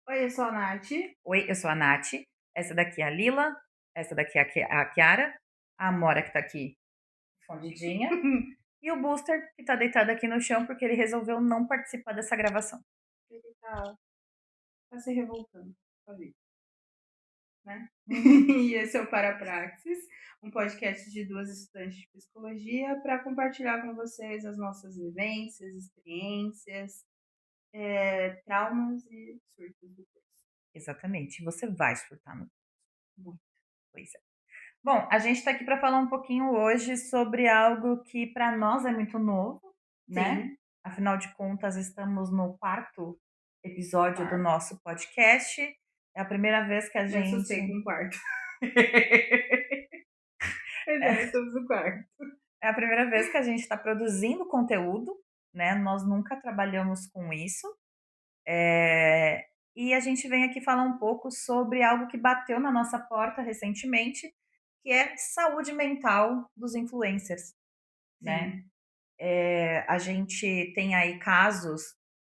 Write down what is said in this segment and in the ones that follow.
Oi, eu sou a Nath. Oi, eu sou a Nath, essa daqui é a Lila, essa daqui é a Kiara, a Amora que tá aqui escondidinha, e o Booster que tá deitado aqui no chão porque ele resolveu não participar dessa gravação. Ele tá se revoltando com a vida, né? Uhum. E esse é o Parapraxis, um podcast de duas estudantes de psicologia para compartilhar com vocês as nossas vivências, experiências, traumas e surtos do curso. Exatamente, você vai surtar no Muito. pois é. Bom, a gente tá aqui para falar um pouquinho hoje sobre algo que para nós é muito novo, né? Sim, Afinal de contas, estamos no quarto episódio do quarto. nosso podcast. É a primeira vez que a Me assustei gente com o quarto. Mas estamos no quarto. É a primeira vez que a gente está produzindo conteúdo, né? Nós nunca trabalhamos com isso. É, E a gente vem aqui falar um pouco sobre algo que bateu na nossa porta recentemente, que é saúde mental dos influencers, né? Sim. A gente tem aí casos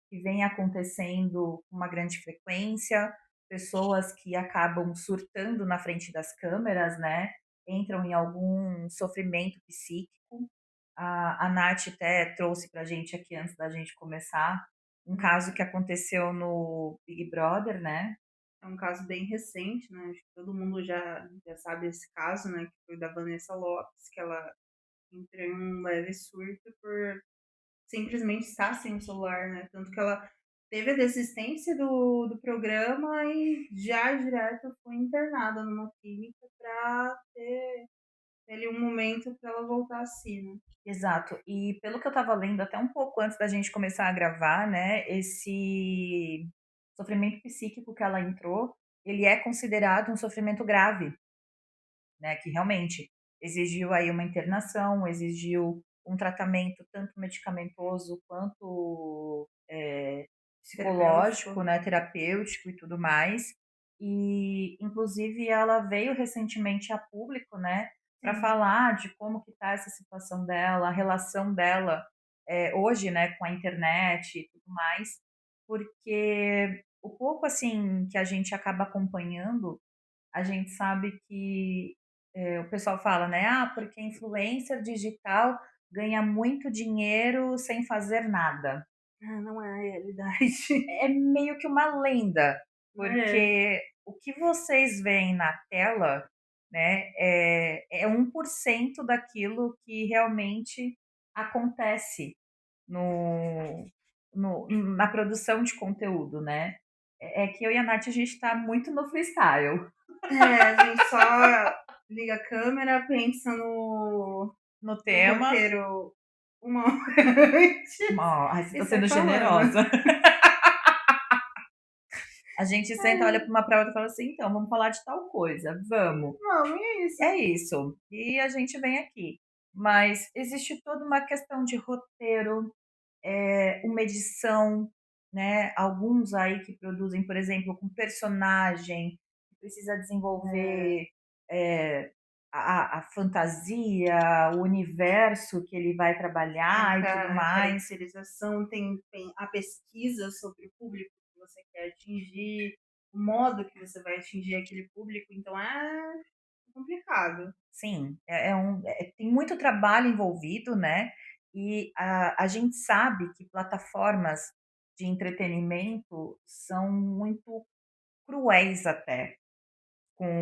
que vêm acontecendo com uma grande frequência, pessoas que acabam surtando na frente das câmeras, né? Entram em algum sofrimento psíquico. A Nath até trouxe para a gente aqui antes da gente começar um caso que aconteceu no Big Brother, né? É um caso bem recente, né? Acho que todo mundo já sabe esse caso, né? Que foi da Vanessa Lopes, que ela entrou em um leve surto por simplesmente estar sem o celular, né? Tanto que ela teve a desistência do programa e já direto foi internada numa clínica para ter ali um momento para ela voltar a si, né? Exato. E pelo que eu estava lendo até um pouco antes da gente começar a gravar, né, esse sofrimento psíquico que ela entrou, ele é considerado um sofrimento grave, né, que realmente exigiu aí uma internação, exigiu um tratamento tanto medicamentoso quanto Terapêutico. psicológico, né, terapêutico e tudo mais. E inclusive ela veio recentemente a público, né, para Sim. falar de como que tá essa situação dela, a relação dela hoje, né, com a internet e tudo mais, porque o pouco assim que a gente acaba acompanhando, a gente sabe que o pessoal fala, né? Ah, porque influencer digital ganha muito dinheiro sem fazer nada. Ah, não é a realidade. É meio que uma lenda, É. porque o que vocês veem na tela, né, é 1% daquilo que realmente acontece no, na produção de conteúdo, né? É que eu e a Nath, a gente está muito no freestyle. A gente só liga a câmera, pensa No no tema. roteiro uma hora antes Ai, você e tá sai sendo falando. generosa. A gente senta, olha para uma pra outra e fala assim: então, vamos falar de tal coisa, vamos. Não, e é isso. É isso. E a gente vem aqui. Mas existe toda uma questão de roteiro, uma edição, né? Alguns aí que produzem, por exemplo, com personagem, que precisa É, desenvolver é, a fantasia, o universo que ele vai trabalhar e tudo a mais. caracterização tem a pesquisa sobre o público que você quer atingir, o modo que você vai atingir aquele público, então é complicado. Sim, tem muito trabalho envolvido, né? E a gente sabe que plataformas de entretenimento são muito cruéis até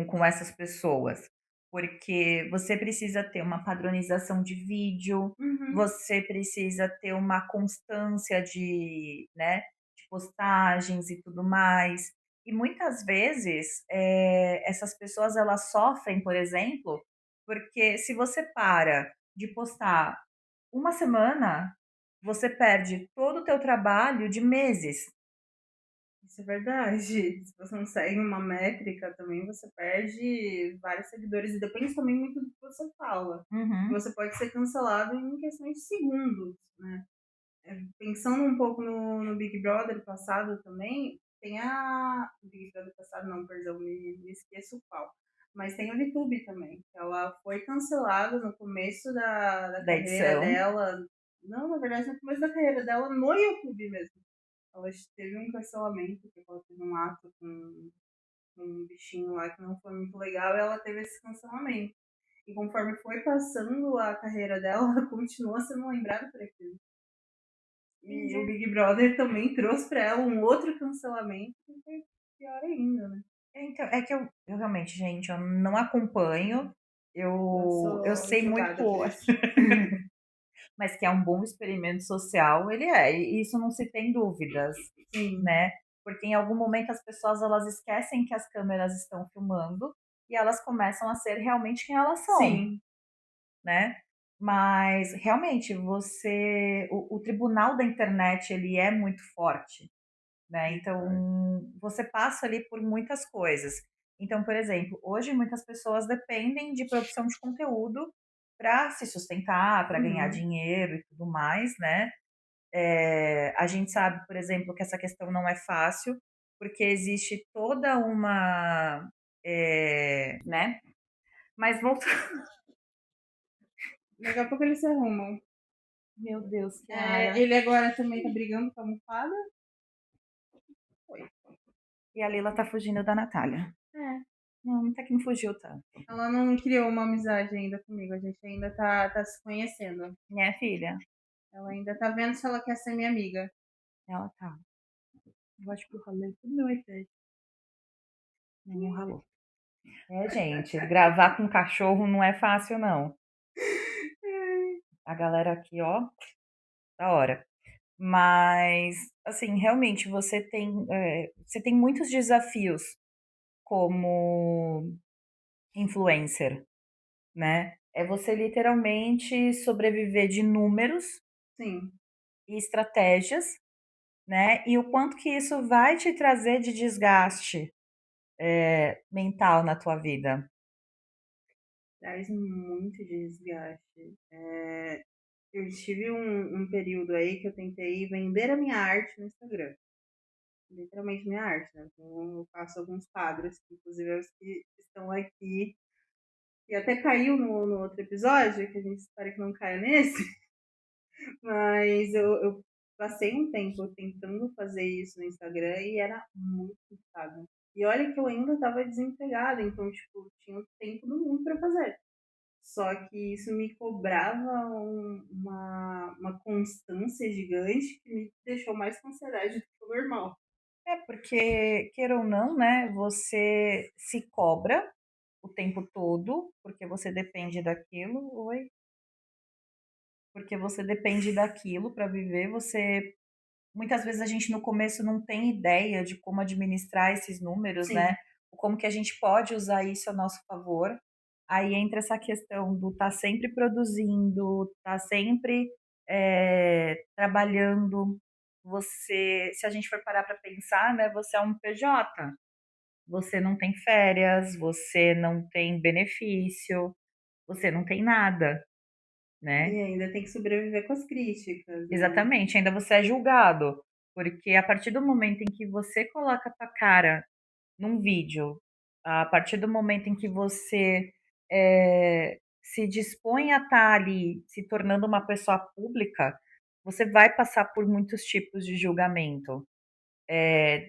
com essas pessoas, porque você precisa ter uma padronização de vídeo, Uhum. você precisa ter uma constância de, né, de postagens e tudo mais. E muitas vezes essas pessoas elas sofrem, por exemplo, porque se você para de postar uma semana, você perde todo o teu trabalho de meses. Isso é verdade. Se você não segue uma métrica também, você perde vários seguidores e depende também muito do que você fala. Uhum. Você pode ser cancelado em questões de segundos, né? Pensando um pouco no Big Brother passado também, tem a. Big Brother passado, não, perdão, me esqueço qual. Mas tem o YouTube também. Ela foi cancelada no começo da Da carreira edição. dela. Não, na verdade, no começo da carreira dela no YouTube mesmo. ela teve um cancelamento, porque ela teve um ato com um bichinho lá que não foi muito legal, e ela teve esse cancelamento. E conforme foi passando a carreira dela, ela continua sendo lembrada por aquilo. E o Entendi. Big Brother também trouxe pra ela um outro cancelamento que foi pior ainda, né? Então, é que eu realmente, gente, eu não acompanho. Eu Eu sou sei julgada por muito, isso. mas que é um bom experimento social, ele é, e isso não se tem dúvidas, Sim, né? Porque em algum momento as pessoas elas esquecem que as câmeras estão filmando e elas começam a ser realmente quem elas são, sim, né? Mas realmente o tribunal da internet ele é muito forte, né? muito forte. Então você passa ali por muitas coisas. Então, por exemplo, hoje muitas pessoas dependem de produção de conteúdo para se sustentar, para ganhar Uhum. dinheiro e tudo mais, né? A gente sabe, por exemplo, que essa questão não é fácil, porque existe toda uma, né? Mas voltando, Daqui a pouco eles se arrumam. meu Deus, É, Kiara. ele agora também tá brigando com a almofada. E a Lila tá fugindo da Natália. É. Não, até que não fugiu tanto. Ela não criou uma amizade ainda comigo. A gente ainda tá se conhecendo. Minha filha, Ela ainda tá vendo se ela quer ser minha amiga. ela tá. Eu acho que eu falei tudo meu iPad. Não ralou. É, gente, gravar com cachorro não é fácil, não. A galera aqui, ó, da hora. Mas, assim, realmente você tem muitos desafios como influencer, né? É você literalmente sobreviver de números Sim. e estratégias, né? E o quanto que isso vai te trazer de desgaste mental na tua vida. Traz muito desgaste. Eu tive um período aí que eu tentei vender a minha arte no Instagram. Literalmente minha arte, né? Então, eu faço alguns quadros, que inclusive é os que estão aqui. E até caiu no outro episódio, que a gente espera que não caia nesse. Mas eu passei um tempo tentando fazer isso no Instagram e era muito complicado. E olha que eu ainda estava desempregada, então, tipo, tinha o tempo do mundo para fazer. Só que isso me cobrava uma constância gigante que me deixou mais com ansiedade do que o normal. É porque, queira ou não, né, você se cobra o tempo todo, porque você depende daquilo. Oi? Porque você depende daquilo para viver, muitas vezes a gente no começo não tem ideia de como administrar esses números, né? Sim. Ou como que a gente pode usar isso a nosso favor. Aí entra essa questão do estar sempre produzindo, estar sempre trabalhando. Se a gente for parar para pensar, né? Você é um PJ. Você não tem férias, você não tem benefício, você não tem nada, E né? ainda tem que sobreviver com as críticas, né? Exatamente, ainda você é julgado, porque a partir do momento em que você coloca a tua cara num vídeo, a partir do momento em que você se dispõe a estar ali se tornando uma pessoa pública, você vai passar por muitos tipos de julgamento,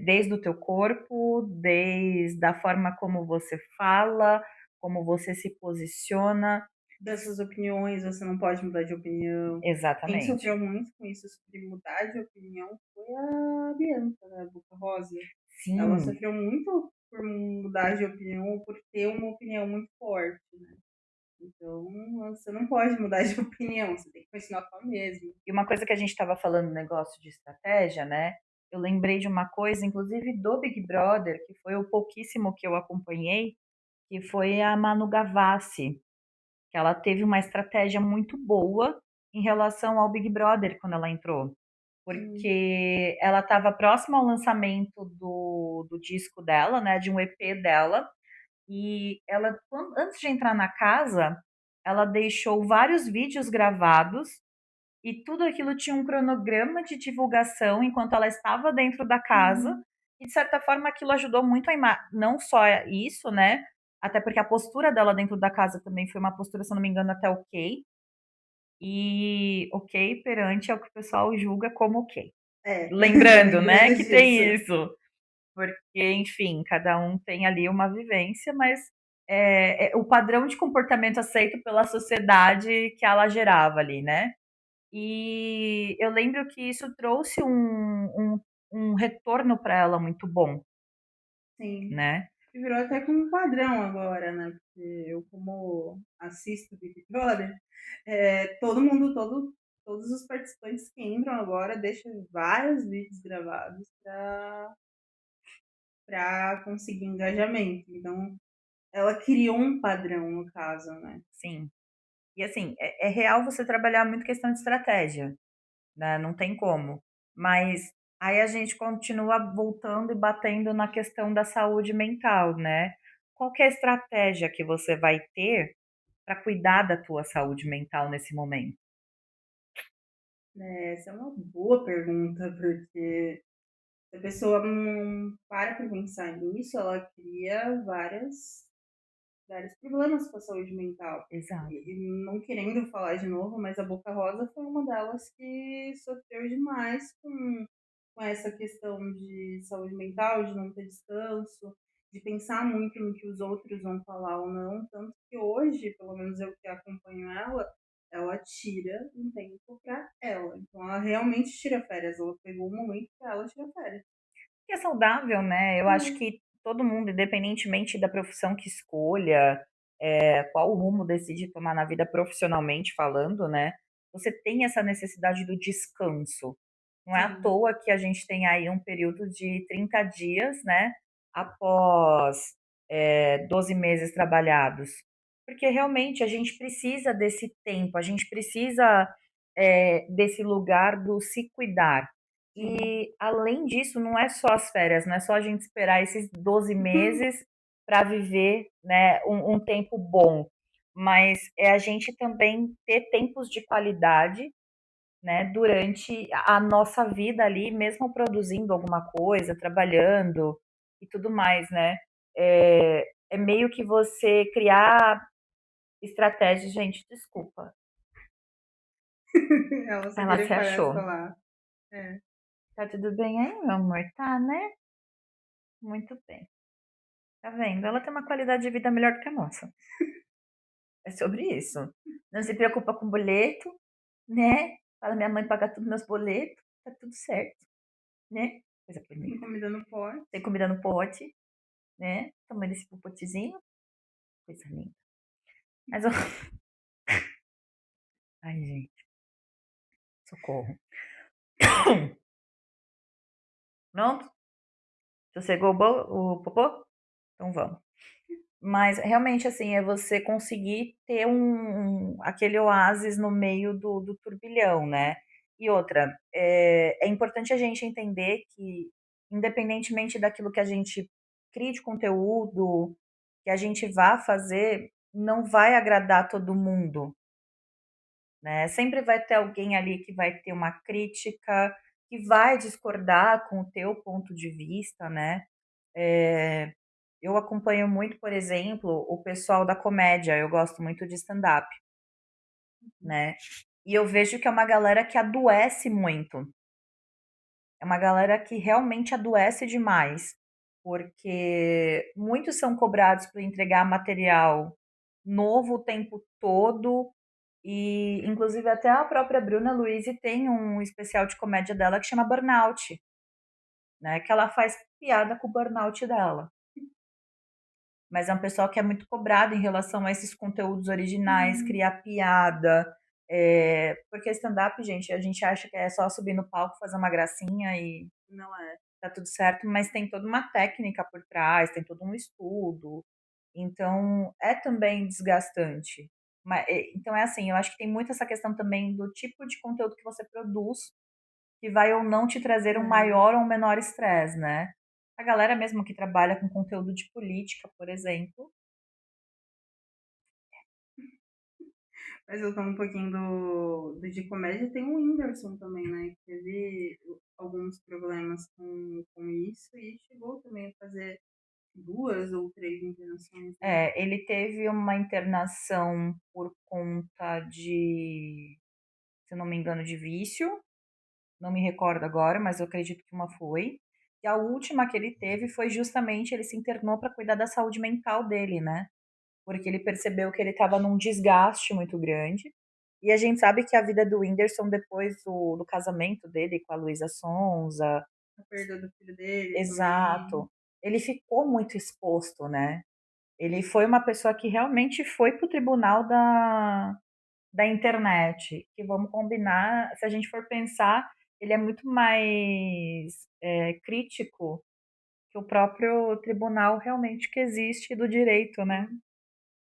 desde o teu corpo, desde a forma como você fala, como você se posiciona. Das suas opiniões, você não pode mudar de opinião. Quem Exatamente. sofreu muito com isso sobre mudar de opinião foi a Bianca, né, Boca Rosa. Ela Sim, sofreu muito por mudar de opinião ou por ter uma opinião muito forte, né? Então, você não pode mudar de opinião, você tem que continuar com a mesma. e uma coisa que a gente estava falando no negócio de estratégia, né? Eu lembrei de uma coisa, inclusive do Big Brother, que foi o pouquíssimo que eu acompanhei, que foi a Manu Gavassi, que ela teve uma estratégia muito boa em relação ao Big Brother quando ela entrou. Sim. Porque ela estava próxima ao lançamento do disco dela, né? De um EP dela. E ela, antes de entrar na casa, ela deixou vários vídeos gravados e tudo aquilo tinha um cronograma de divulgação enquanto ela estava dentro da casa. Uhum. E de certa forma aquilo ajudou muito não só isso, né? Até porque a postura dela dentro da casa também foi uma postura, se eu não me engano, até ok. E ok perante é o que o pessoal julga como ok. É, Lembrando, né, lembrando que disso. tem isso. Porque, enfim, cada um tem ali uma vivência, mas é o padrão de comportamento aceito pela sociedade que ela gerava ali, né? E eu lembro que isso trouxe um retorno para ela muito bom, Sim. né? E virou até como um padrão agora, né? Porque eu, como assisto Big Brother, todos os participantes que entram agora deixam vários vídeos gravados para conseguir engajamento. Então, ela criou um padrão, no caso, né? Sim. E assim, é real você trabalhar muito questão de estratégia, né? Não tem como. Mas aí a gente continua voltando e batendo na questão da saúde mental, né? Qual que é a estratégia que você vai ter para cuidar da tua saúde mental nesse momento? Essa é uma boa pergunta, porque se a pessoa não para pensar nisso, ela cria vários problemas com a saúde mental. Exato. E não querendo falar de novo, mas a Boca Rosa foi uma delas que sofreu demais com essa questão de saúde mental, de não ter descanso, de pensar muito no que os outros vão falar ou não. Tanto que hoje, pelo menos eu que acompanho ela tira um tempo para ela. Então ela realmente tira férias. Ela pegou um momento para ela tirar férias. Que é saudável, né? Eu acho É, que todo mundo, independentemente da profissão que escolha, qual rumo decide tomar na vida profissionalmente falando, né? Você tem essa necessidade do descanso. Não é à sim. toa que a gente tem aí um período de 30 dias, né? Após 12 meses trabalhados. Porque realmente a gente precisa desse tempo, a gente precisa desse lugar do se cuidar. Sim. E além disso, não é só as férias, não é só a gente esperar esses 12 meses para viver, né, um tempo bom, mas é a gente também ter tempos de qualidade, né, durante a nossa vida ali, mesmo produzindo alguma coisa, trabalhando e tudo mais, né? É meio que você criar estratégias, gente, desculpa. Ela só Ela queria se parar de achou. falar. É. Tá tudo bem aí, meu amor? Tá, né? Muito bem. Tá vendo? Ela tem uma qualidade de vida melhor do que a nossa. É sobre isso. Não se preocupa com boleto, né? Fala minha mãe paga tudo meus boletos, tá tudo certo, né? Coisa Tem bonita. comida no pote. Tem comida no pote, né? Tomando esse popotezinho, coisa linda. Mas, ó, ai, gente, socorro. Pronto? Sossegou o popô? Então vamos. Mas realmente, assim, é você conseguir ter aquele oásis no meio do turbilhão, né? E outra, é importante a gente entender que, independentemente daquilo que a gente crie de conteúdo, que a gente vá fazer, não vai agradar todo mundo, né? Sempre vai ter alguém ali que vai ter uma crítica, que vai discordar com o teu ponto de vista, né? É, eu acompanho muito, por exemplo, o pessoal da comédia, eu gosto muito de stand-up, né? E eu vejo que é uma galera que adoece muito. É uma galera que realmente adoece demais, porque muitos são cobrados por entregar material novo o tempo todo. E, inclusive, até a própria Bruna Luiz tem um especial de comédia dela que chama Burnout, né? Que ela faz piada com o burnout dela. Mas é um pessoal que é muito cobrado em relação a esses conteúdos originais, Uhum. criar piada. Porque stand-up, gente, a gente acha que é só subir no palco, fazer uma gracinha e Não é. tá tudo certo, mas tem toda uma técnica por trás, tem todo um estudo. Então, é também desgastante. Então, é assim, eu acho que tem muito essa questão também do tipo de conteúdo que você produz, que vai ou não te trazer um É. maior ou um menor estresse, né? A galera mesmo que trabalha com conteúdo de política, por exemplo. Mas eu tô um pouquinho do de comédia. Tem o Whindersson também, né? Que teve alguns problemas com isso e chegou também a fazer 2 ou 3 internações, né? Ele teve uma internação por conta de, se eu não me engano, de vício, não me recordo agora, mas eu acredito que uma foi. E a última que ele teve foi justamente ele se internou para cuidar da saúde mental dele, né, porque ele percebeu que ele estava num desgaste muito grande. E a gente sabe que a vida do Whindersson depois do casamento dele com a Luísa Sonza, A perda do filho dele também. exato, ele ficou muito exposto, né. Ele foi uma pessoa que realmente foi para o tribunal da internet, que vamos combinar, se a gente for pensar, ele é muito mais, crítico que o próprio tribunal realmente que existe do direito, né.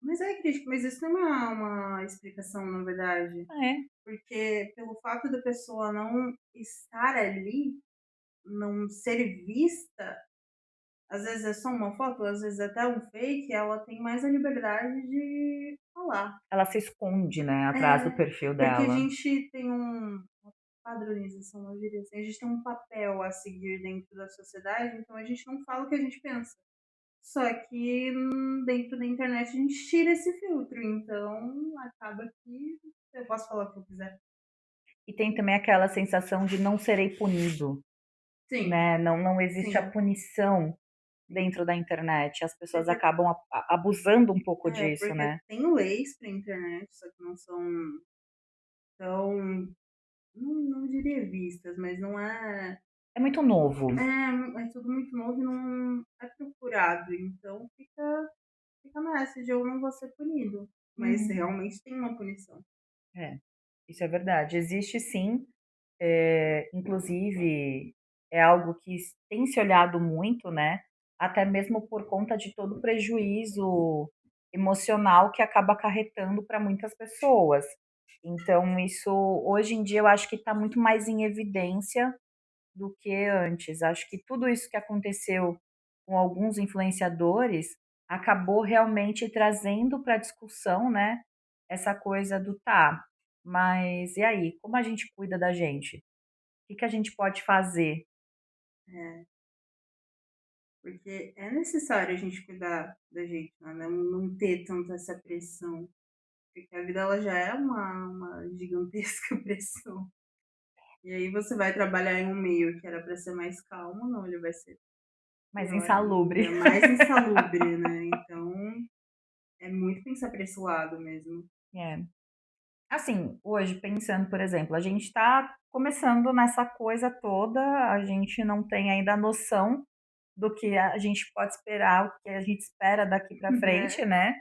Mas é crítico, mas isso não é uma explicação, na verdade. É, Porque pelo fato da pessoa não estar ali, não ser vista, às vezes é só uma foto, às vezes é até um fake, ela tem mais a liberdade de falar. ela se esconde, né, atrás do É, perfil porque a dela. gente tem uma padronização, eu diria assim, a gente tem um papel a seguir dentro da sociedade, então a gente não fala o que a gente pensa. Só que dentro da internet a gente tira esse filtro, então acaba que eu posso falar o que eu quiser. E tem também aquela sensação de não serei punido, Sim, né, não existe a sim, punição sim. dentro da internet, as É pessoas por acabam abusando um pouco é, disso, porque né. tem leis pra internet, só que não são tão, não diria vistas, mas não é, É muito novo. é tudo muito novo e não é procurado, então fica nessa de eu não vou ser punido, mas Uhum. realmente tem uma punição. É, isso é verdade. Existe sim, inclusive é algo que tem se olhado muito, né, até mesmo por conta de todo o prejuízo emocional que acaba acarretando para muitas pessoas. Então isso, hoje em dia, eu acho que está muito mais em evidência do que antes. Acho que tudo isso que aconteceu com alguns influenciadores acabou realmente trazendo para a discussão, né, essa coisa do tá, mas e aí, como a gente cuida da gente? O que que a gente pode fazer? É, porque é necessário a gente cuidar da gente, né, não ter tanta essa pressão, porque a vida ela já é uma gigantesca pressão. E aí você vai trabalhar em um meio que era para ser mais calmo, não, ele vai ser Mais pior ainda, insalubre. mais insalubre, né, então é muito pensar para esse lado mesmo. É. Assim, hoje pensando, por exemplo, a gente está começando nessa coisa toda, a gente não tem ainda a noção do que a gente pode esperar, o que a gente espera daqui para frente, É, né.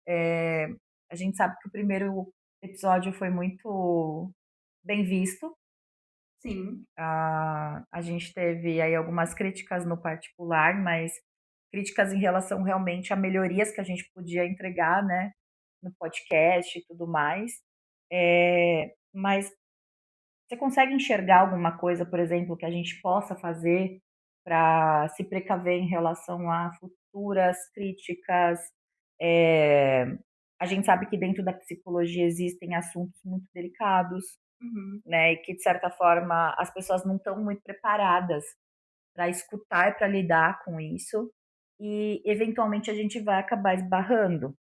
Eh, a gente sabe que o primeiro episódio foi muito bem visto. sim, A gente teve aí algumas críticas no particular, mas críticas em relação realmente a melhorias que a gente podia entregar, né, no podcast e tudo mais. Mas você consegue enxergar alguma coisa, por exemplo, que a gente possa fazer para se precaver em relação a futuras críticas? Eh, a gente sabe que dentro da psicologia existem assuntos muito delicados, uhum, né, e que de certa forma as pessoas não estão muito preparadas para escutar e para lidar com isso, e eventualmente a gente vai acabar esbarrando.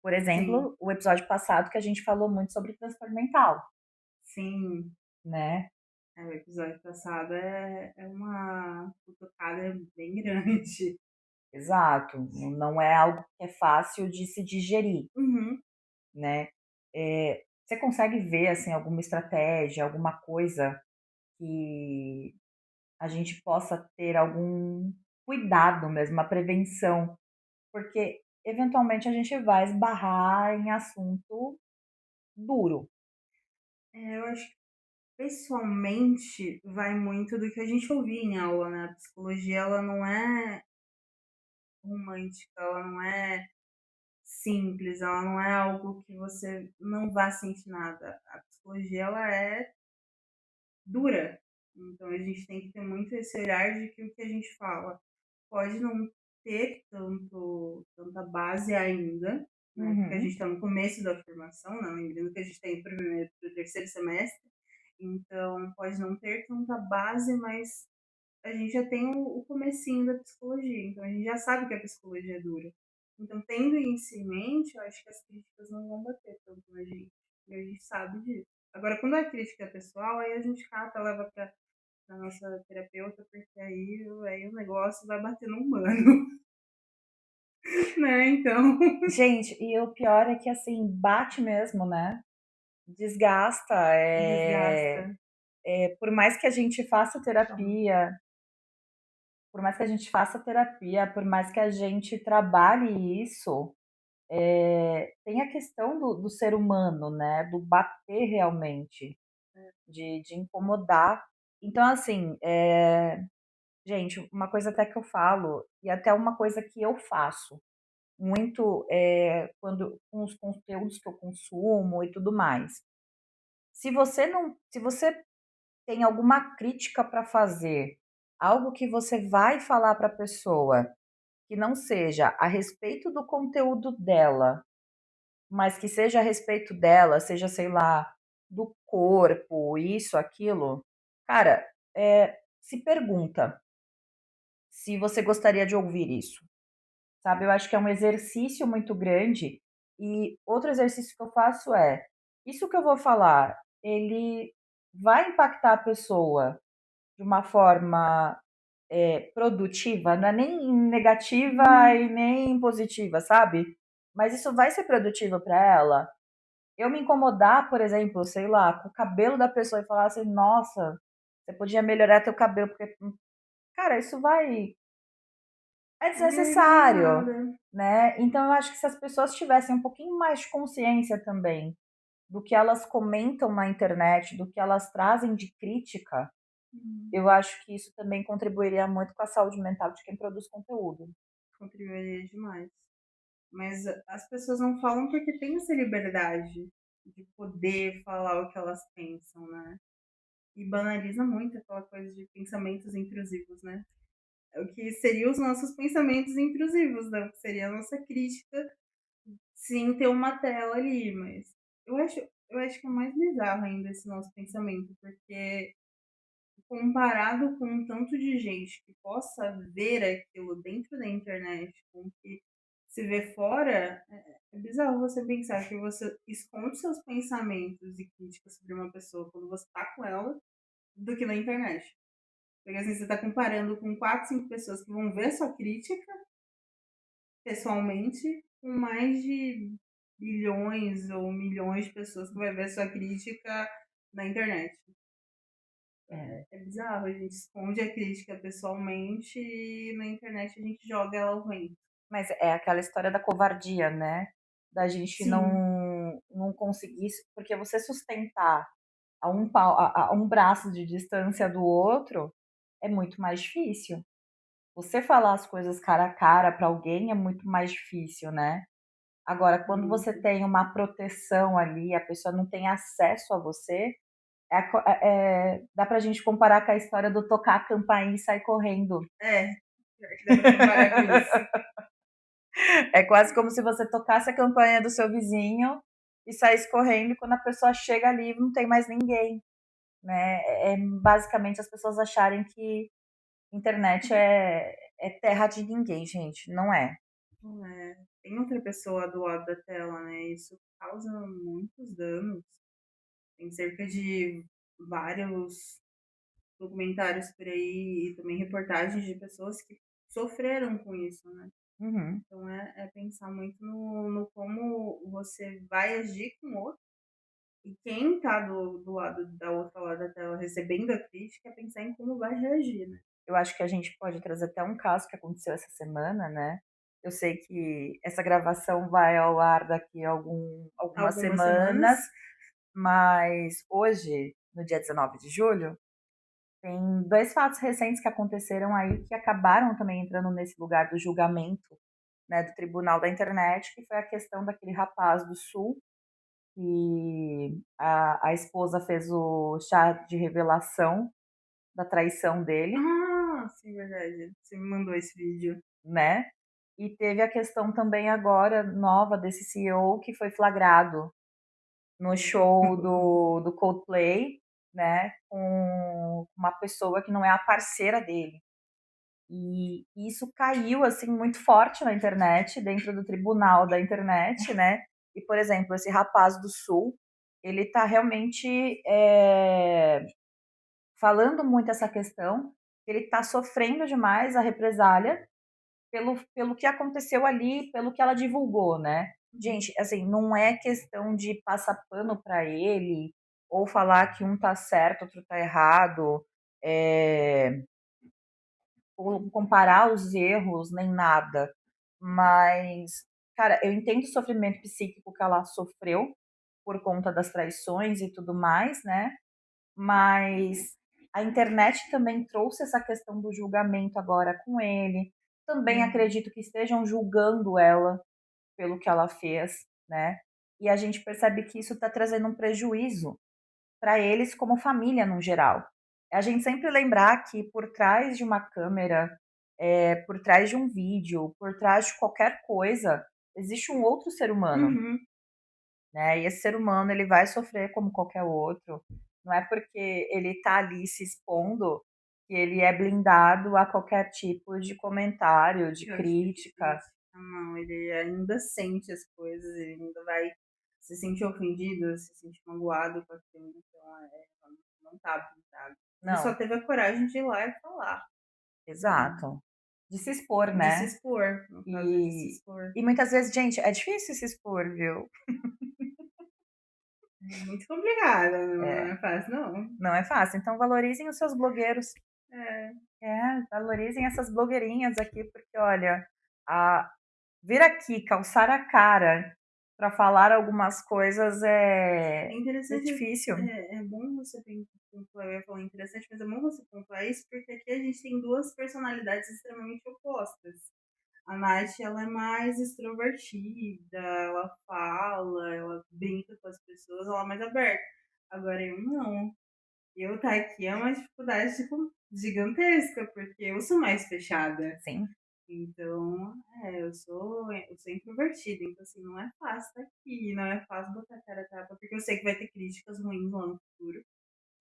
Por sim, exemplo, o episódio passado que a gente falou muito sobre transtorno mental, sim. né. O episódio passado é uma cutucada bem grande. Exato, não é algo que é fácil de se digerir, Uhum. né. Você consegue ver, assim, alguma estratégia, alguma coisa que a gente possa ter algum cuidado mesmo, uma prevenção? Porque eventualmente a gente vai esbarrar em assunto duro. Eu acho que pessoalmente vai muito do que a gente ouvia em aula, né, a psicologia ela não é romântica, ela não é simples, ela não é algo que você não vá sentir nada. A psicologia ela é dura, então a gente tem que ter muito esse olhar de que o que a gente fala pode não ter tanta base ainda, né, porque a gente Uhum, está no começo da formação, né, lembrando que a gente está indo para o primeiro para o terceiro semestre, então pode não ter tanta base, mas a gente já tem o comecinho da psicologia, então a gente já sabe que a psicologia é dura. Então tendo isso em mente, eu acho que as críticas não vão bater tanto na gente, e a gente sabe disso. Agora quando a crítica é pessoal, aí a gente cata, leva para pra nossa terapeuta, porque aí o negócio vai bater no humano, né, então Gente, e o pior é que, assim, bate mesmo, né, desgasta, desgasta. por mais que a gente faça Toma. terapia, por mais que a gente faça terapia, por mais que a gente trabalhe isso, tem a questão do ser humano, né, do bater realmente, de incomodar. Então, assim, gente, uma coisa até que eu falo, e até uma coisa que eu faço muito, quando com os conteúdos que eu consumo e tudo mais. Se você tem alguma crítica para fazer, algo que você vai falar para a pessoa, que não seja a respeito do conteúdo dela, mas que seja a respeito dela, seja, sei lá, do corpo, isso, aquilo, cara, se pergunta se você gostaria de ouvir isso, sabe? Eu acho que é um exercício muito grande. E outro exercício que eu faço é: isso que eu vou falar, ele vai impactar a pessoa de uma forma produtiva? Não é nem negativa Hum, e nem positiva, sabe? Mas isso vai ser produtivo para ela? Eu me incomodar, por exemplo, sei lá, com o cabelo da pessoa e falar assim: nossa, você podia melhorar teu cabelo, porque, cara, isso vai. É não vai resolver desnecessário, nada. né? Então eu acho que se as pessoas tivessem um pouquinho mais de consciência também do que elas comentam na internet, do que elas trazem de crítica, Hum, eu acho que isso também contribuiria muito com a saúde mental de quem produz conteúdo. contribuiria demais. Mas as pessoas não falam porque tem essa liberdade de poder falar o que elas pensam, né. E banaliza muito aquela coisa de pensamentos intrusivos, né. É o que seriam os nossos pensamentos intrusivos, né, o que seria a nossa crítica, sem ter uma tela ali, mas eu acho eu acho que é mais bizarro ainda esse nosso pensamento, porque comparado com um tanto de gente que possa ver aquilo dentro da internet, com o que se vê fora, é bizarro você pensar que você esconde seus pensamentos e críticas sobre uma pessoa quando você tá com ela, do que na internet. Porque assim, você tá comparando com 4, 5 pessoas que vão ver sua crítica pessoalmente, com mais de bilhões ou milhões de pessoas que vai ver sua crítica na internet. É. É bizarro, a gente esconde a crítica pessoalmente e na internet a gente joga ela ao vento. Mas é aquela história da covardia, né? Da gente Sim. não conseguir, porque você sustentar a um braço de distância do outro é muito mais difícil. Você falar as coisas cara a cara para alguém é muito mais difícil, né? Agora, quando você Muito. tem uma proteção ali, a pessoa não tem acesso a você, dá pra gente comparar com a história do tocar a campainha e sair correndo. É, pior que dá pra comparar com isso. É quase como se você tocasse a campainha do seu vizinho e saísse correndo, e quando a pessoa chega ali não tem mais ninguém, né? Basicamente as pessoas acharem que internet é terra de ninguém, gente. Não é. Não é. Tem outra pessoa do lado da tela, né? Isso causa muitos danos. Tem cerca de vários documentários por aí e também reportagens de pessoas que sofreram com isso, né? Uhum. Então é pensar muito no como você vai agir com o outro. E quem tá do lado da outra lado da tela recebendo a crítica é pensar em como vai reagir, né. Eu acho que a gente pode trazer até um caso que aconteceu essa semana, né. Eu sei que essa gravação vai ao ar daqui a algumas Algumas semanas semanas, mas hoje, no dia 19 de julho, tem 2 fatos recentes que aconteceram aí, que acabaram também entrando nesse lugar do julgamento, né, do tribunal da internet, que foi a questão daquele rapaz do Sul, que a esposa fez o chá de revelação da traição dele, ah, sim, verdade. Você me mandou esse vídeo. né. E teve a questão também agora nova desse CEO que foi flagrado no show do Coldplay, né, com uma pessoa que não é a parceira dele. E isso caiu, assim, muito forte na internet, dentro do tribunal da internet, né. E, por exemplo, esse rapaz do Sul, ele tá realmente, falando muito essa questão, que ele está sofrendo demais a represália pelo que aconteceu ali, pelo que ela divulgou, né. Uhum. Gente, assim, não é questão de passar pano para ele, ou falar que um tá certo, outro tá errado, ou comparar os erros, nem nada. Mas, cara, eu entendo o sofrimento psíquico que ela sofreu por conta das traições e tudo mais, né, mas a internet também trouxe essa questão do julgamento agora com ele. Também Uhum. acredito que estejam julgando ela pelo que ela fez, né? E a gente percebe que isso está trazendo um prejuízo para eles como família no geral. É a gente sempre lembrar que por trás de uma câmera, por trás de um vídeo, por trás de qualquer coisa, existe um outro ser humano, Uhum. né? E esse ser humano ele vai sofrer como qualquer outro. Não é porque ele está ali se expondo que ele é blindado a qualquer tipo de comentário, de Eu acho que é crítica. difícil. Ah, não, ele ainda sente as coisas, ele ainda vai se sentir ofendido, se sentir magoado com aquilo, então não tá blindado. Ele só Não, teve a coragem de ir lá e falar, né, exato. De se expor, de se né? expor, no caso de se E, expor. e muitas vezes, gente, é difícil se expor, viu? É muito complicado, não É, é fácil não. não é fácil. Então valorizem os seus blogueiros. É, Valorizem essas blogueirinhas aqui, porque olha, a, vir aqui, calçar a cara para falar algumas coisas é é interessante, difícil. é bom você pontuar, eu ia falar interessante, mas é bom você pontuar isso, porque aqui a gente tem 2 personalidades extremamente opostas. A Nath, ela é mais extrovertida, ela fala, ela brinca com as pessoas, ela é mais aberta. Agora eu não. Eu tá aqui é uma dificuldade, tipo, gigantesca, porque eu sou mais fechada. Sim, Então, eu sou introvertida, então assim, não é fácil estar aqui, não é fácil botar a cara a tapa, porque eu sei que vai ter críticas ruins lá no futuro,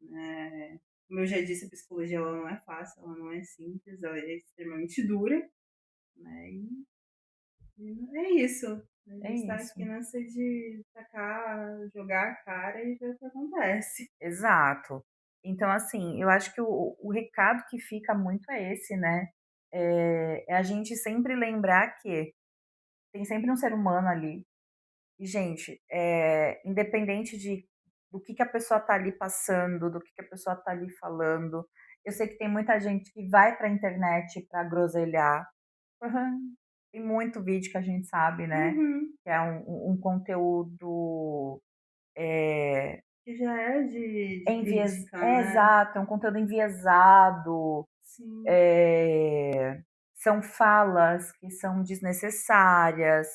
né. Como eu já disse, a psicologia ela não é fácil, ela não é simples, ela é extremamente dura, né, e é isso. A é gente tá isso. aqui nessa de tacar, jogar a cara e ver o que acontece. Exato. Então, assim, eu acho que o recado que fica muito é esse, né? É a gente sempre lembrar que tem sempre um ser humano ali. E, gente, independente do que a pessoa tá ali passando, do que a pessoa tá ali falando, eu sei que tem muita gente que vai pra internet pra groselhar. Aham. Tem muito vídeo que a gente sabe, né? Uhum. Que é um conteúdo é, Que já é de crítica, é né. exato, é um conteúdo enviesado, Sim. é, são falas que são desnecessárias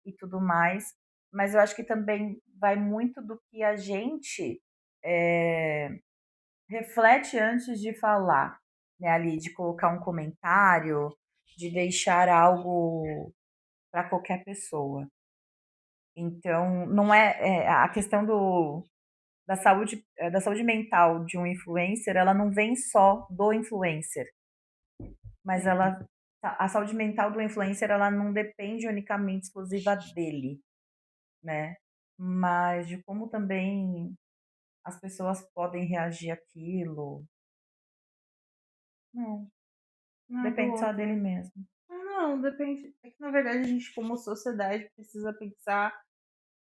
e tudo mais, mas eu acho que também vai muito do que a gente é, reflete antes de falar, né, ali, de colocar um comentário, de deixar algo para qualquer pessoa. Então, não a questão da saúde mental de um influencer, ela não vem só do influencer, mas É. a saúde mental do influencer, ela não depende unicamente exclusiva dele, né, mas de como também as pessoas podem reagir àquilo. Não, Não, do depende só outro. dele mesmo. Ah, não, depende. É que na verdade a gente, como sociedade, precisa pensar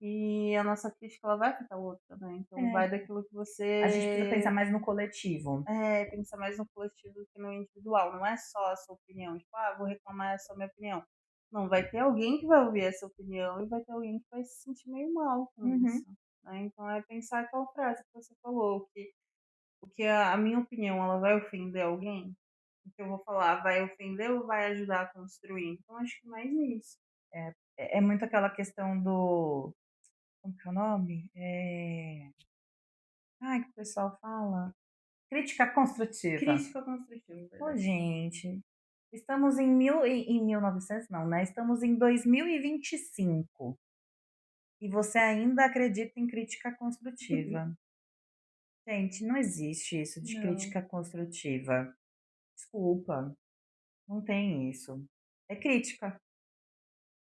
que a nossa crítica ela vai afetar o outro também. Então É, vai daquilo que a gente precisa pensar você mais no coletivo. pensa mais no coletivo do que no individual. Não é só a sua opinião. Tipo, vou reclamar, é só minha opinião. Não, vai ter alguém que vai ouvir essa opinião e vai ter alguém que vai se sentir meio mal com isso. Uhum, Né? Então é pensar aquela frase que você falou, que a minha opinião ela vai ofender alguém? O que eu vou falar vai ofender ou vai ajudar a construir? Então acho que mais isso. é muito aquela questão do como que é o nome? Ai, que o pessoal fala? Crítica construtiva. Crítica construtiva, Ô, verdade. gente, estamos em 1900 não, né, estamos em 2025 e você ainda acredita em crítica construtiva. Gente, não existe isso de Não. crítica construtiva. Desculpa, não tem isso. É crítica,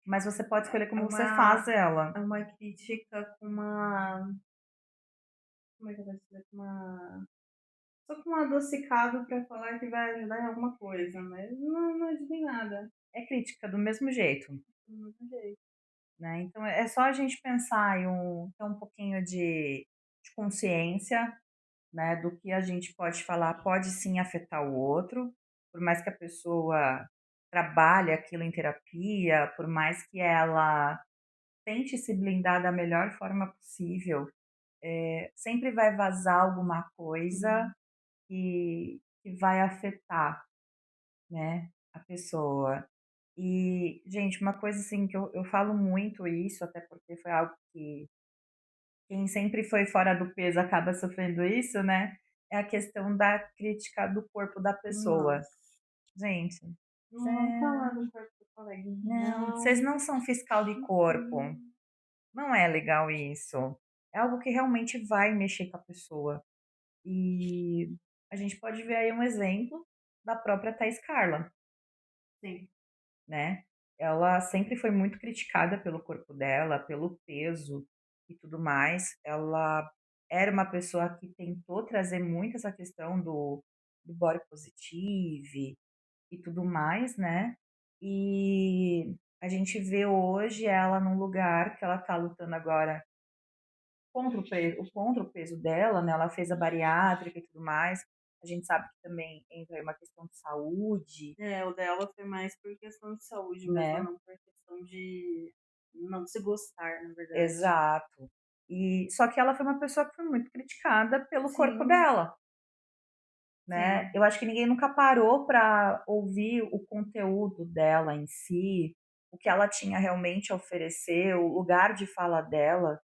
mas você pode escolher É como você faz uma, ela. é uma crítica com uma. Como é que eu vou dizer? Com uma só com um adocicado pra falar que vai ajudar em alguma coisa, mas não ajuda em nada, É crítica do mesmo jeito, do mesmo jeito. né. Então é só a gente pensar e ter um pouquinho de consciência, né, do que a gente pode falar pode sim afetar o outro, por mais que a pessoa trabalhe aquilo em terapia, por mais que ela tente se blindar da melhor forma possível, sempre vai vazar alguma coisa Sim, que vai afetar, né, a pessoa. E, gente, uma coisa assim que eu falo muito isso, até porque foi algo que quem sempre foi fora do peso acaba sofrendo isso, né, é a questão da crítica do corpo da pessoa. nossa. Gente, cê Não vamos falar do corpo do coleguinha não, vocês não. não são fiscal de corpo, Mm-mm. não é legal isso. É algo que realmente vai mexer com a pessoa. E a gente pode ver aí um exemplo da própria Thaís Carla, Sim, né. Ela sempre foi muito criticada pelo corpo dela, pelo peso e tudo mais. Ela era uma pessoa que tentou trazer muito essa questão do body positive e tudo mais, né. E a gente vê hoje ela num lugar que ela tá lutando agora contra o peso dela, né, ela fez a bariátrica e tudo mais. A gente sabe que também entra aí uma questão de saúde, é, o dela foi mais por questão de saúde mesmo, né. não por questão de não se gostar, na verdade. Exato. E só que ela foi uma pessoa que foi muito criticada pelo corpo Sim, dela, né. sim. Eu acho que ninguém nunca parou para ouvir o conteúdo dela em si, o que ela tinha realmente a oferecer, o lugar de fala dela,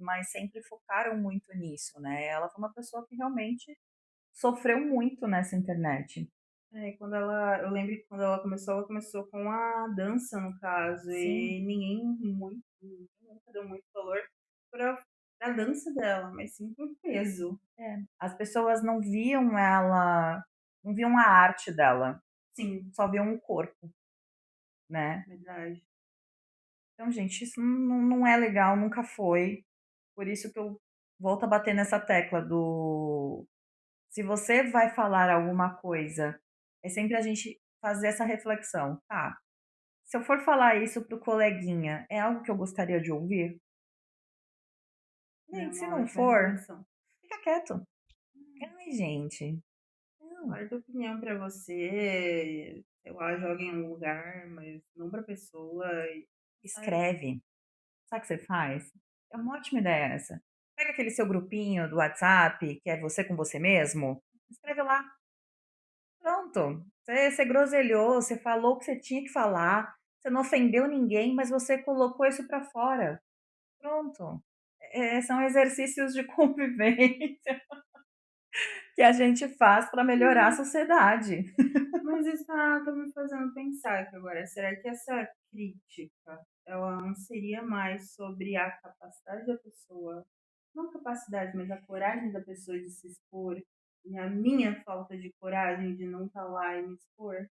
mas sempre focaram muito nisso, né. Ela foi uma pessoa que realmente sofreu muito nessa internet. É, quando eu lembro que quando ela começou com a dança, no caso, Sim, e ninguém nunca deu muito valor pra pra dança dela, mas sim por peso. é. As pessoas não viam a arte dela, Sim, só viam o corpo, né. verdade. Então, gente, isso não é legal, nunca foi. Por isso que eu volto a bater nessa tecla do se você vai falar alguma coisa, é sempre a gente fazer essa reflexão: "Tá, se eu for falar isso para o coleguinha, é algo que eu gostaria de ouvir? É Gente, se uma não ótima for, reflexão. fica quieto". Ai, gente, não. Guarda opinião pra você, sei lá, joga em um lugar, mas não pra pessoa e sai. Escreve. Sabe o que você faz? É uma ótima ideia essa. Pega aquele seu grupinho do WhatsApp, que é você com você mesmo, escreve lá. Pronto. Você groselhou, você falou o que você tinha que falar, você não ofendeu ninguém, mas você colocou isso para fora. Pronto. São exercícios de convivência que a gente faz para melhorar a sociedade. Mas isso tá me fazendo pensar aqui agora, será que essa crítica, ela não seria mais sobre a capacidade da pessoa, não capacidade, mas a coragem da pessoa de se expor, e a minha falta de coragem de não estar lá e me expor?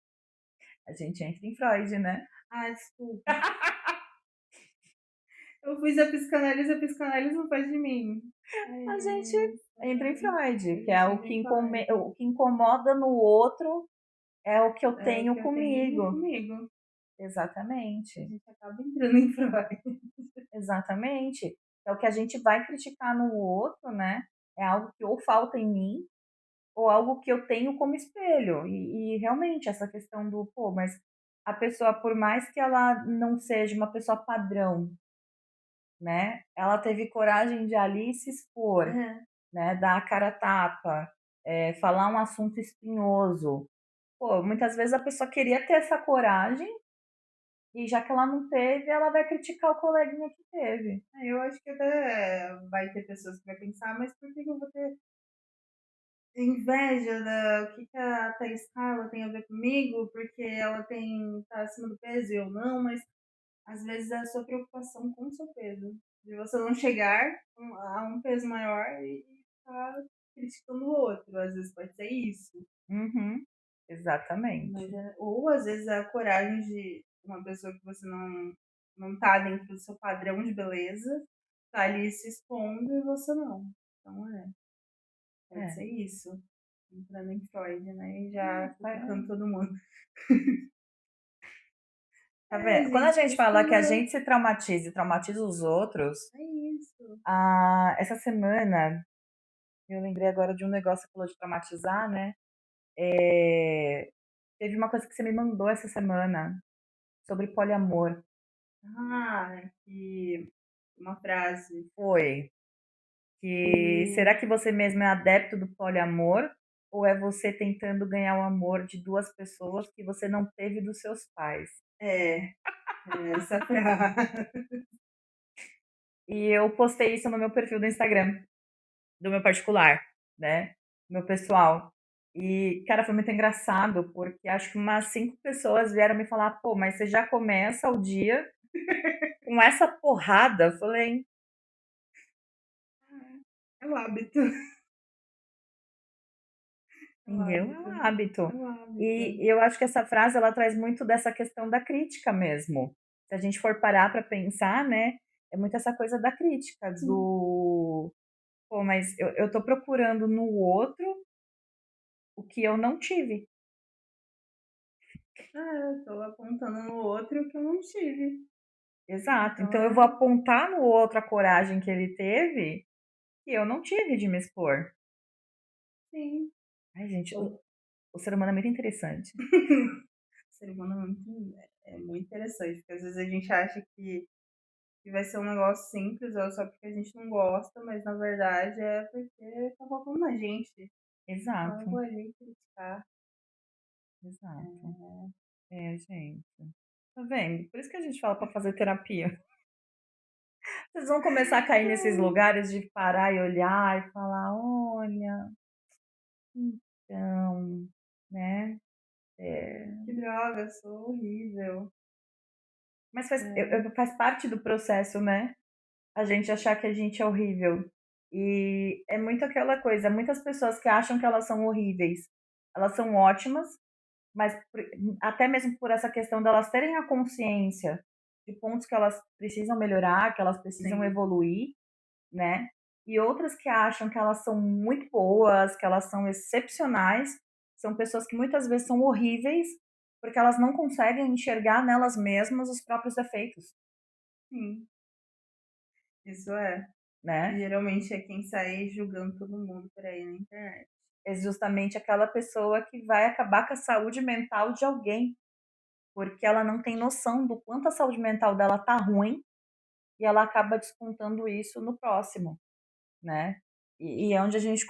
A gente entra em Freud, né. Ah, desculpa, eu fiz a psicanálise não faz de mim. A gente É, entra em a Freud, que é gente entra em Freud. o que incomoda no outro é o que eu É o tenho que eu tenho comigo. comigo. A Exatamente, gente acaba entrando em Freud. exatamente. É o que a gente vai criticar no outro, né, é algo que ou falta em mim, ou algo que eu tenho como espelho. E realmente essa questão do: "Pô, mas a pessoa, por mais que ela não seja uma pessoa padrão, né, ela teve coragem de ali se expor, É. né, dar a cara a tapa, falar um assunto espinhoso". Pô, muitas vezes a pessoa queria ter essa coragem, e já que ela não teve, ela vai criticar o coleguinha que teve. Eu acho que até vai ter pessoas que vai pensar: "Mas por que que eu vou ter inveja da o que que a Thaís Carla tem a ver comigo, porque ela tá acima do peso e eu não", mas às vezes é a sua preocupação com o seu peso, de você não chegar a um peso maior e ficar criticando o outro, às vezes pode ser isso. Uhum, Mas exatamente. ou às vezes é a coragem de uma pessoa que você não tá dentro do seu padrão de beleza, tá ali se expondo e você não. Então pode É. ser isso. entrando em Freud, né, e já É, cutucando todo mundo. tá É, a vendo? Quando a gente gente fala que a precisa gente se traumatiza e traumatiza os outros, é isso. essa semana eu lembrei agora de um negócio que você falou de traumatizar, né? Teve uma coisa que você me mandou essa semana sobre poliamor. Que uma frase Foi que que será que você mesmo é adepto do poliamor ou é você tentando ganhar o amor de duas pessoas que você não teve dos seus pais? é, essa frase. E eu postei isso no meu perfil do Instagram, do meu particular, né? Meu pessoal. E, cara, foi muito engraçado, porque acho que umas 5 pessoas vieram me falar, pô, mas você já começa o dia com essa porrada? Eu falei, É o hábito, é o entendeu? É hábito, um hábito. é o hábito. E eu acho que essa frase, ela traz muito dessa questão da crítica mesmo. Se a gente for parar para pensar, né, é muito essa coisa da crítica, Sim. do, pô, mas eu tô procurando no outro o que eu não tive. Eu tô apontando no outro que eu não tive. Exato. Então Então eu vou apontar no outro a coragem que ele teve que eu não tive de me expor. sim. Ai, gente, Ou o ser humano é muito interessante. o ser humano é muito interessante, porque às vezes a gente acha que vai ser um negócio simples ou só porque a gente não gosta, mas na verdade é porque tá faltando na gente. Então eu vou Exato, ali criticar. exato. É, É, gente. Tá vendo? Por isso que a gente fala pra fazer terapia. Vocês vão começar a cair nesses lugares de parar e olhar e falar: olha, então, né? É, que droga, sou horrível. mas É, faz parte do processo, né? A gente achar que a gente é horrível. E é muito aquela coisa, muitas pessoas que acham que elas são horríveis, elas são ótimas, mas até mesmo por essa questão delas terem a consciência de pontos que elas precisam melhorar, que elas precisam sim, evoluir, né? E outras que acham que elas são muito boas, que elas são excepcionais, são pessoas que muitas vezes são horríveis porque elas não conseguem enxergar nelas mesmas os próprios defeitos, sim, isso é. E né? geralmente é quem sai julgando todo mundo por aí na internet. É justamente aquela pessoa que vai acabar com a saúde mental de alguém, porque ela não tem noção do quanto a saúde mental dela tá ruim e ela acaba descontando isso no próximo, né? E é onde a gente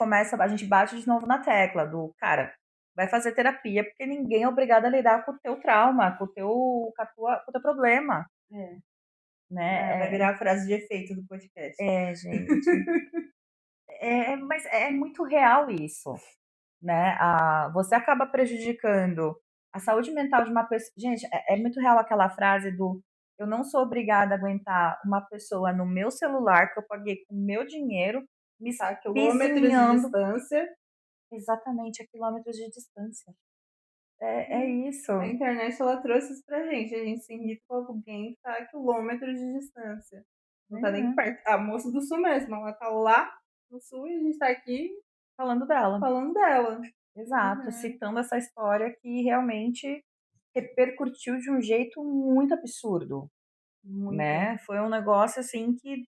bate de novo na tecla do cara, vai fazer terapia porque ninguém é obrigado a lidar com o teu trauma, com o teu problema, É. Vai né? virar a frase de efeito do podcast. Gente, mas é muito real isso, né? Você acaba prejudicando a saúde mental de uma pessoa. Gente, é muito real aquela frase do eu não sou obrigada a aguentar uma pessoa no meu celular que eu paguei com o meu dinheiro me Tá a quilômetros de espizinhando distância. exatamente a quilômetros de distância. É isso. A internet ela trouxe isso pra gente. A gente se irrita com alguém que tá a quilômetros de distância. Não tá nem É, perto. A moça do sul mesmo, ela tá lá no sul e a gente tá aqui falando dela. falando dela. Exato, Uhum. citando essa história que realmente repercutiu de um jeito muito absurdo, Muito. né? Foi um negócio assim que,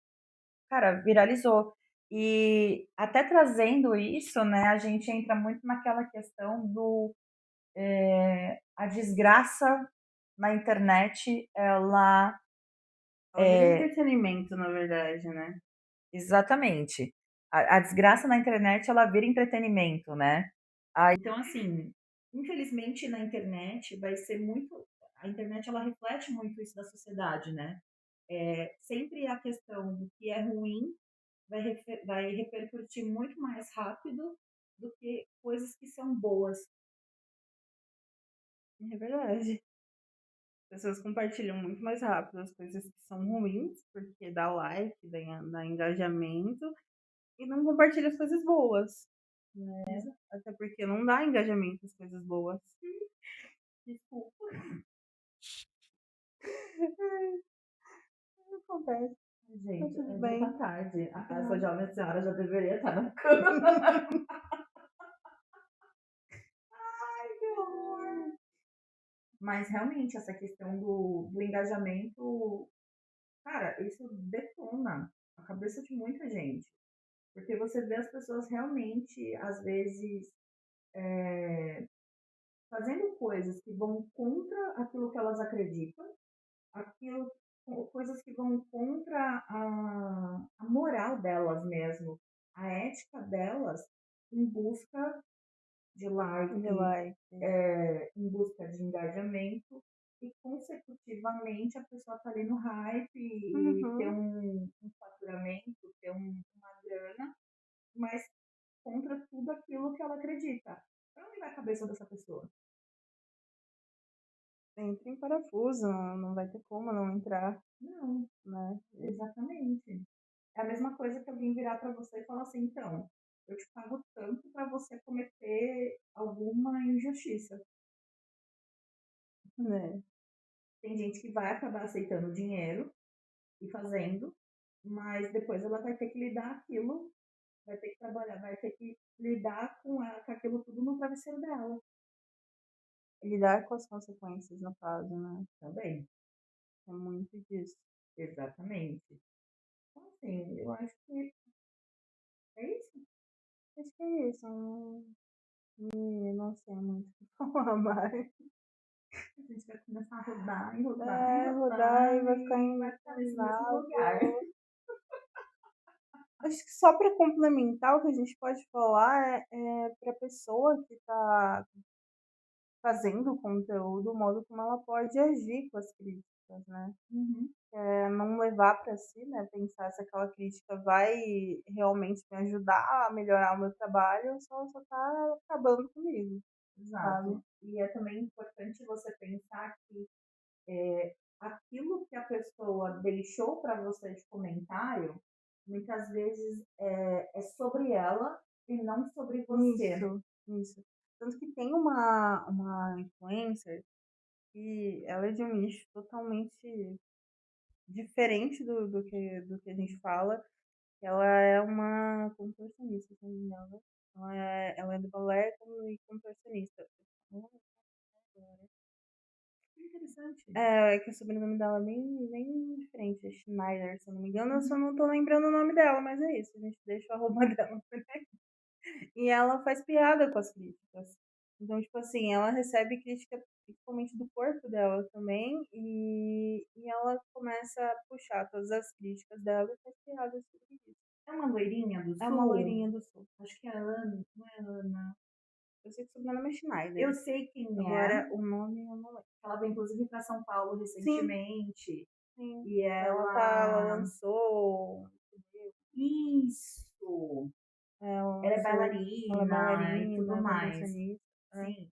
cara, viralizou. E até trazendo isso, né, a gente entra muito naquela questão do a desgraça na internet, ela Ela vira entretenimento, na verdade, né? exatamente. A desgraça na internet, ela vira entretenimento, né? Então, assim, infelizmente na internet vai ser muito. A internet ela reflete muito isso da sociedade, né? Sempre a questão do que é ruim vai repercutir muito mais rápido do que coisas que são boas. É verdade. As pessoas compartilham muito mais rápido as coisas que são ruins, porque dá like, dá engajamento, e não compartilha as coisas boas. Até porque não dá engajamento as coisas boas. Desculpa. Acontece. Tá Gente, tudo já tá bem. tarde. Essa Não. jovem senhora já deveria estar na cama. Mas realmente essa questão do engajamento, cara, isso detona a cabeça de muita gente. Porque você vê as pessoas realmente, às vezes, fazendo coisas que vão contra aquilo que elas acreditam, aquilo, coisas que vão contra a moral delas mesmo, a ética delas, em busca de De like, like. em busca de engajamento, e consecutivamente a pessoa está ali no hype e ter Uhum. um faturamento, ter uma grana, mas contra tudo aquilo que ela acredita. Pra onde vai a cabeça dessa pessoa? Entra em parafuso, não vai ter como não entrar, Não, né. exatamente. É a mesma coisa que alguém virar para você e falar assim: então, eu te pago tanto para você cometer alguma injustiça. Né. Tem gente que vai acabar aceitando o dinheiro e fazendo, mas depois ela vai ter que lidar aquilo, vai ter que trabalhar, vai ter que lidar com aquilo tudo no travesseiro dela Lidar com as consequências, no caso, né. também. É muito disso. Exatamente. Então, assim, eu acho que é isso. Acho que é isso, não sei muito o que falar mais. A gente vai começar a rodar e rodar e É, rodar e rodar vai ficar e vai ficar nesse mesmo lugar. envenenado. Acho que só para complementar, o que a gente pode falar é pra pessoa que tá fazendo o conteúdo, o modo como ela pode agir com as críticas, né. Uhum. Não levar para si, né, pensar se aquela crítica vai realmente me ajudar a melhorar o meu trabalho ou só tá acabando comigo, sabe. Exato. E é também importante você pensar que aquilo que a pessoa deixou para você de comentário, muitas vezes é sobre ela e não sobre você. Isso. Tanto que tem uma influencer que ela é de um nicho totalmente diferente do que a gente fala. Ela é uma contorcionista, se não me engano. Ela é do balé e contorcionista. Não lembro agora. Interessante. É que o sobrenome dela é bem diferente, é Schneider, se eu não me engano. Eu só não tô lembrando o nome dela, mas é isso, a gente deixa o arroba dela. E ela faz piada com as críticas. Então, tipo assim, ela recebe crítica principalmente do corpo dela também, e ela começa a puxar todas as críticas dela e faz piadas sobre isso. É uma loirinha do É uma sul? loirinha do sul. Acho que é a Ana, não é a Ana. Eu sei que o sobrenome é Eu Schneider. sei quem é. Agora, o nome eu não lembro. Ela veio inclusive para São Paulo Sim, recentemente. sim. E Ela ela. lançou um CD, Isso! ela Ela é lançou ela é bailarina e tudo bailarina, mais. contorcionista. É. Sim.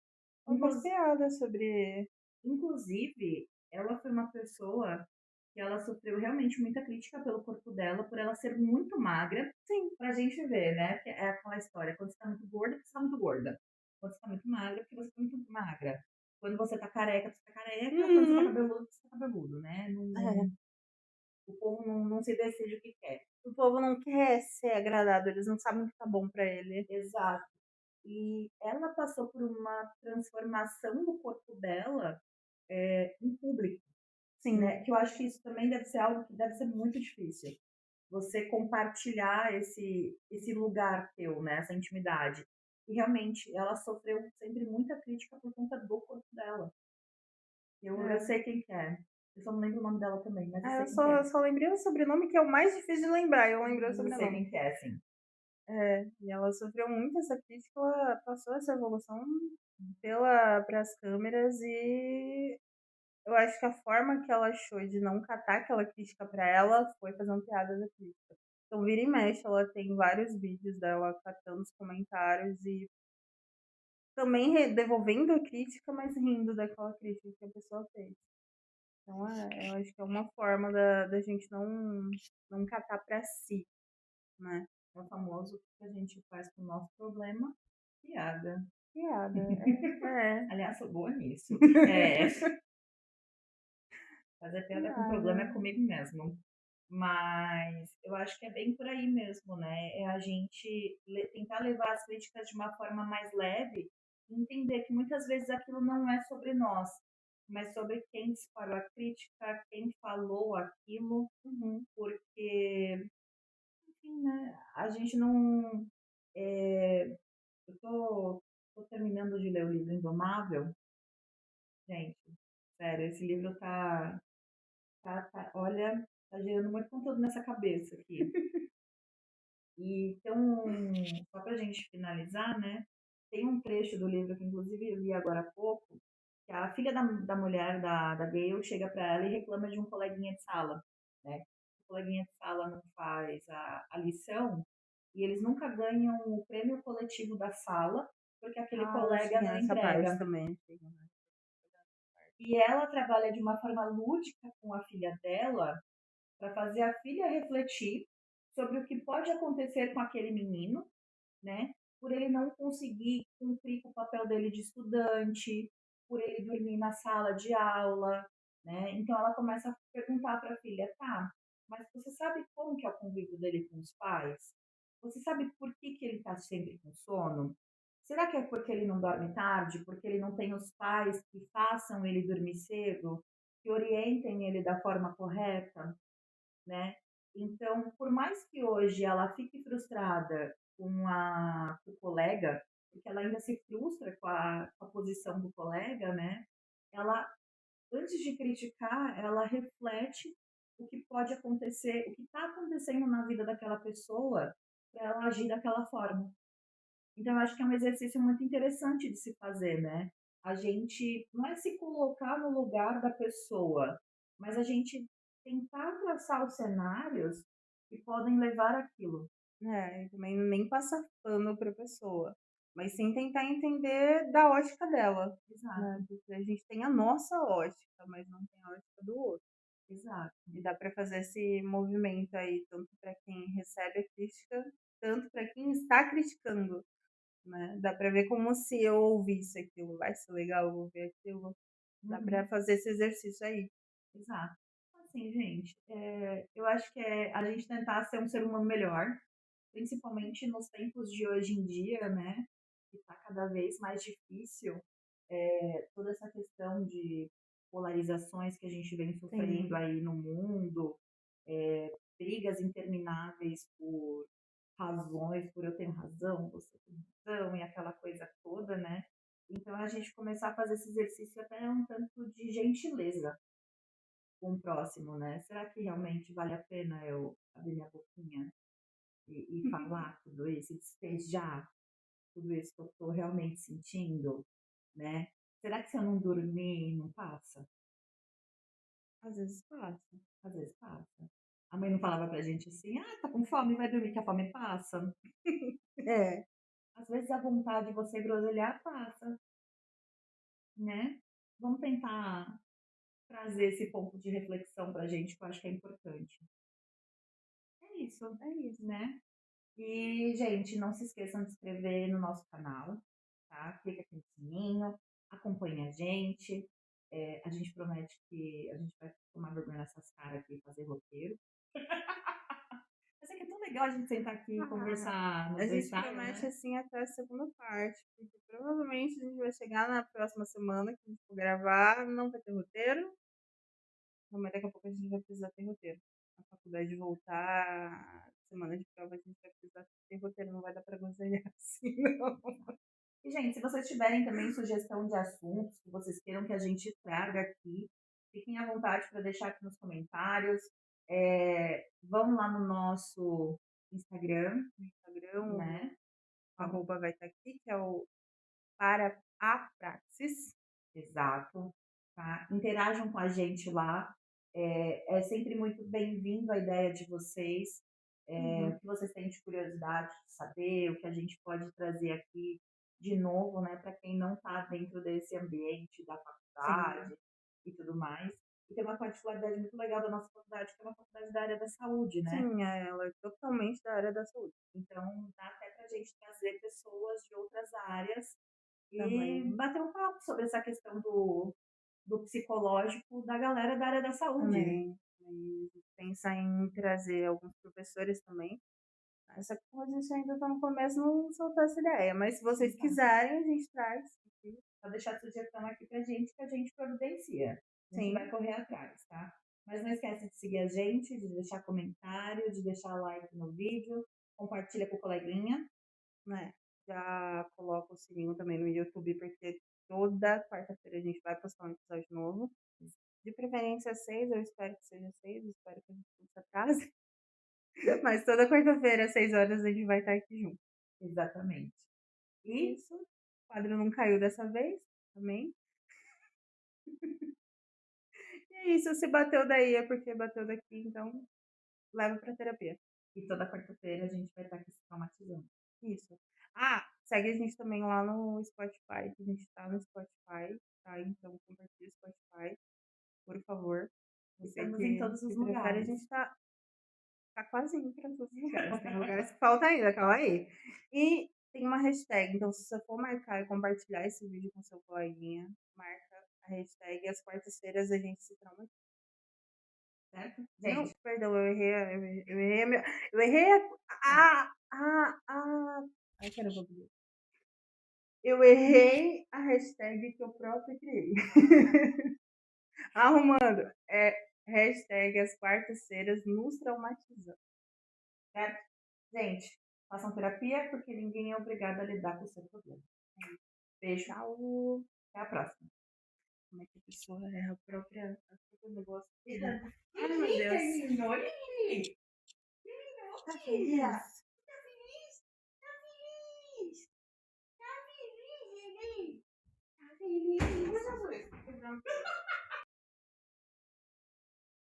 Ela faz Inclus- piada sobre. Inclusive, ela foi uma pessoa que ela sofreu realmente muita crítica pelo corpo dela, por ela ser muito magra, Sim. pra gente ver, né? Que é aquela história, quando você tá muito gorda, você tá muito gorda. Quando você tá muito magra, porque você tá muito magra. Quando você tá careca, você tá careca. Quando você tá Uhum. cabeludo, você tá cabeludo, né? É. O povo não se decide o que quer. O povo não quer ser agradado, eles não sabem o que tá bom pra ele. Exato. E ela passou por uma transformação do corpo dela em público, Sim, né? Que eu acho que isso também deve ser algo que deve ser muito difícil. Você compartilhar esse lugar teu, né? Essa intimidade. E realmente, ela sofreu sempre muita crítica por conta do corpo dela. Eu é. sei quem que é. Eu só não lembro o nome dela também, mas eu Ah, sei eu quem que só, é. eu só lembrei o sobrenome, que é o mais difícil de lembrar. Eu lembrei o Mas eu sei sobrenome. quem que é, sim. É, e ela sofreu muito essa crítica, ela passou essa evolução para as câmeras e eu acho que a forma que ela achou de não catar aquela crítica pra ela foi fazendo piada da crítica. Então, vira e mexe, ela tem vários vídeos dela catando os comentários e também devolvendo a crítica, mas rindo daquela crítica que a pessoa fez. Então, eu acho que é uma forma da gente não catar pra si, né? É o famoso que a gente faz com o nosso problema, piada. Piada. É, Aliás, sou boa nisso. É, fazer piada com problema piada. é comigo mesmo. Mas eu acho que é bem por aí mesmo, né? É a gente tentar levar as críticas de uma forma mais leve e entender que muitas vezes aquilo não é sobre nós. mas sobre quem disparou a crítica, quem falou aquilo, Uhum. porque, enfim, né, a gente não. Eu tô terminando de ler o livro Indomável, gente, sério, esse livro olha, tá gerando muito conteúdo nessa cabeça aqui. E então, só para a gente finalizar, né, tem um trecho do livro que inclusive eu li agora há pouco, que a filha da mulher da Gale chega para ela e reclama de um coleguinha de sala, né? O coleguinha de sala não faz a lição e eles nunca ganham o prêmio coletivo da sala porque aquele Ah, colega tinha não essa parte entrega. também. Tinha, né? E ela trabalha de uma forma lúdica com a filha dela para fazer a filha refletir sobre o que pode acontecer com aquele menino, né? Por ele não conseguir cumprir com o papel dele de estudante, por ele dormir na sala de aula, né? Então ela começa a perguntar para a filha, tá, mas você sabe como que é o convívio dele com os pais? Você sabe por que que ele está sempre com sono? Será que é porque ele não dorme tarde? Porque ele não tem os pais que façam ele dormir cedo? Que orientem ele da forma correta? Né? Então, por mais que hoje ela fique frustrada com o colega, porque ela ainda se frustra com a posição do colega, né? Ela, antes de criticar, ela reflete o que pode acontecer, o que está acontecendo na vida daquela pessoa para ela agir daquela forma. Então, eu acho que é um exercício muito interessante de se fazer, né? A gente não é se colocar no lugar da pessoa, mas a gente tentar traçar os cenários que podem levar àquilo. É, e também nem passar pano pra pessoa, mas sim tentar entender da ótica dela, né, Exato, porque a gente tem a nossa ótica, mas não tem a ótica do outro. exato. E dá para fazer esse movimento aí, tanto para quem recebe a crítica, tanto para quem está criticando, né. Dá para ver como se eu ouvisse aquilo, vai ser legal eu ouvir aquilo, dá para Uhum, fazer esse exercício aí. exato. Assim, gente, eu acho que é a gente tentar ser um ser humano melhor, principalmente nos tempos de hoje em dia, né? Que está cada vez mais difícil, toda essa questão de polarizações que a gente vem sofrendo Sim. aí no mundo, brigas intermináveis por razões, por eu tenho razão, você tem razão, e aquela coisa toda, né? Então a gente começar a fazer esse exercício até um tanto de gentileza com o próximo, né? Será que realmente vale a pena eu abrir minha boquinha e falar tudo isso, e despejar tudo isso que eu estou realmente sentindo, né? Será que se eu não dormir, não passa? Às vezes passa. Às vezes passa. A mãe não falava pra gente assim: ah, tá com fome, vai dormir que a fome passa. É. Às vezes a vontade de você groselhar passa, né? Vamos tentar trazer esse ponto de reflexão pra gente, que eu acho que é importante. É isso, É isso. né? E, gente, não se esqueçam de se inscrever no nosso canal, tá? Clica aqui no sininho, acompanha a gente. A gente promete que a gente vai tomar vergonha nessas caras aqui e fazer roteiro. Mas é que é tão legal a gente sentar aqui e Ah, conversar a nos dois gente ensaios, promete, né? assim, até a segunda parte, porque provavelmente a gente vai chegar na próxima semana que a gente for gravar, não vai ter roteiro, mas daqui a pouco a gente vai precisar ter roteiro. A faculdade voltar, semana de prova, a gente vai precisar ter roteiro, não vai dar pra groselhar assim, não. E, gente, se vocês tiverem também sugestão de assuntos que vocês queiram que a gente traga aqui, fiquem à vontade para deixar aqui nos comentários. Vão lá no nosso Instagram, No Instagram, o né? Arro- arroba vai estar aqui, que é o para a praxis. Exato. Tá? Interajam com a gente lá. É sempre muito bem-vindo a ideia de vocês. O Uhum. que vocês têm de curiosidade de saber, o que a gente pode trazer aqui de novo, né, para quem não está dentro desse ambiente da Sim, faculdade e tudo mais. E tem uma particularidade muito legal da nossa faculdade, que é uma faculdade da área da saúde, né? sim, ela é totalmente da área da saúde Então, dá até para a gente trazer pessoas de outras áreas e também. bater um papo sobre essa questão do psicológico da galera da área da saúde. Também. Aí a gente pensa em trazer alguns professores também. Mas só que como a gente ainda está no começo, não soltou essa ideia. Mas se vocês Exato. quiserem, a gente traz. Só deixar a sugestão aqui pra gente que a gente providencia. A gente vai Sim, correr atrás, tá? Mas não esquece de seguir a gente, de deixar comentário, de deixar like no vídeo, compartilha com o coleguinha. né. Já coloca o sininho também no YouTube, porque toda quarta-feira a gente vai postar um episódio novo. De preferência 6, eu espero que seja 6, espero que a gente não se atrase. Mas toda quarta-feira às 6 horas a gente vai estar aqui junto. Exatamente. E E isso, o quadro não caiu dessa vez, amém. E é isso, se bateu daí é porque bateu daqui, então leva pra terapia. E toda quarta-feira a gente vai estar aqui se traumatizando. Isso. Ah, segue a gente também lá no Spotify, que a gente tá no Spotify, tá? Então compartilha o Spotify, por favor. Você Estamos em que, todos os que prefere, a lugares. gente tá quase indo pra todos os lugares. Tem lugares que falta ainda, calma aí. E tem uma hashtag, então se você for marcar e compartilhar esse vídeo com seu coleguinha, marca a hashtag As Quartas-Feiras a gente se traumatiza. Certo? Não, Gente, perdão, eu errei a minha. Eu errei Ai, caramba, eu errei a hashtag que eu próprio criei. Arrumando. É hashtag As Quartas-Feiras nos traumatizando. certo? Gente, façam terapia porque ninguém é obrigado a lidar com o seu problema. Beijo, Tchau. até a próxima. Como é que a pessoa é a próprio negócio aqui, né? Ai, meu Lili, Deus. terminou, Lili! Terminou, Tá filha! feliz? Tá feliz? Tá feliz! Tá feliz, Lili! Tá feliz!